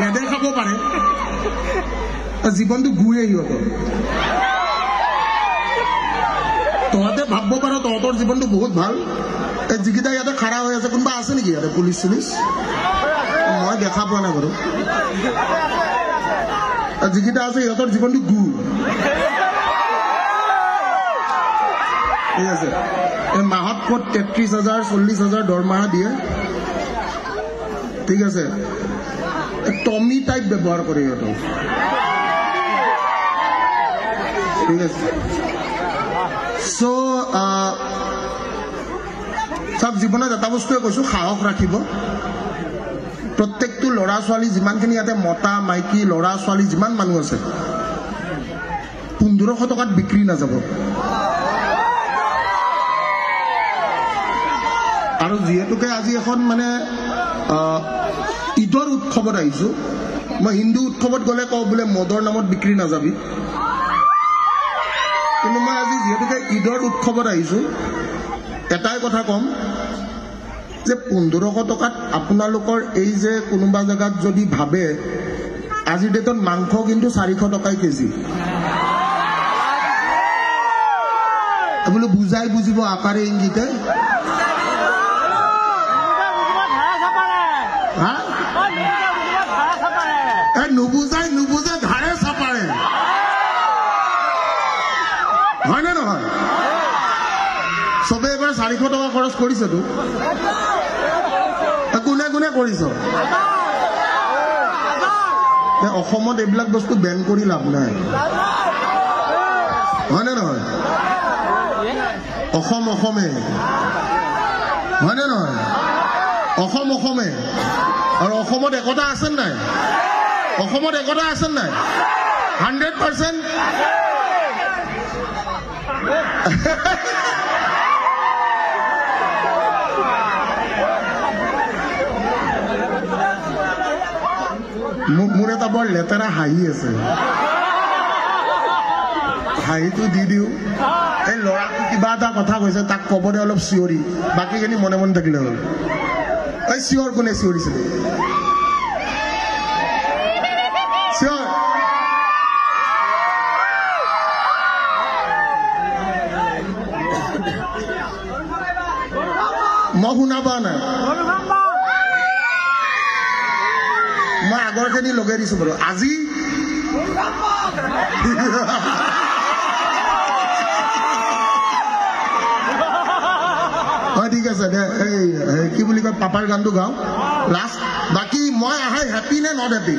নেদেখাব পাৰে জীৱনটো গুয়ে সিহঁতৰ তহঁতে ভাবিব পাৰ তহঁতৰ জীৱনটো বহুত ভাল যিকেইটা ইয়াতে খাৰা হৈ আছে কোনোবা আছে নেকি ইয়াতে পুলিচ চুলিচ মই দেখা পোৱা নাই বাৰু যিকেইটা আছে সিহঁতৰ জীৱনটো গু ঠিক আছে এই মাহত ক'ত ৩৩,০০০ ৪০,০০০ দৰমহা দিয়ে ঠিক আছে টমি টাইপ ব্যৱহাৰ কৰে সিহঁতক ঠিক আছে চ' চব জীৱনত এটা বস্তুৱে কৈছোঁ সাহস ৰাখিব প্ৰত্যেকটো ল'ৰা ছোৱালী যিমানখিনি ইয়াতে মতা মাইকী ল'ৰা ছোৱালী যিমান মানুহ আছে ১৫০০ টকাত বিক্ৰী নাযাব আৰু যিহেতুকে আজি এখন মানে ঈদৰ উৎসৱত আহিছোঁ মই হিন্দু উৎসৱত গ'লে কওঁ বোলে মদৰ নামত বিক্ৰী নাযাবি কিন্তু মই আজি যিহেতুকে ঈদৰ উৎসৱত আহিছোঁ এটাই কথা ক'ম যে ১৫০০ টকাত আপোনালোকৰ এই যে কোনোবা জেগাত যদি ভাবে আজিৰ ডেটত মাংস কিন্তু ৪০০ টকাই কেজি বোলো বুজাই বুজিব আকাৰে ইংগিতে নুবুজে ধাৰে চাপাৰে হয়নে নহয় চবে এবাৰ ৪০০ টকা খৰচ কৰিছেতো কোনে কোনে কৰিছ অসমত এইবিলাক বস্তু বেন কৰি লাভ নাই হয়নে নহয় অসমে হয়নে নহয় অসমে আৰু অসমত একতা আছে নাই অসমত একতা আছে নাই 100% মোৰ এটা বৰ লেতেৰা হাঁহি আছে হাঁহিটো দি দিওঁ এই ল'ৰাটো কিবা এটা কথা কৈছে তাক ক'ব দে অলপ চিঞৰি বাকীখিনি মনে মনে থাকিলে হ'ল এই চিঞৰ কোনে চিঞৰিছিলে চিঞৰ মই শুনা পোৱা নাই মই আগৰখিনি লগাই দিছোঁ বাৰু আজি হয় ঠিক আছে দে এই কি বুলি কয় পাপাৰ গানটো গাওঁ লাষ্ট বাকী মই আহাই হেপী নে নট হেপী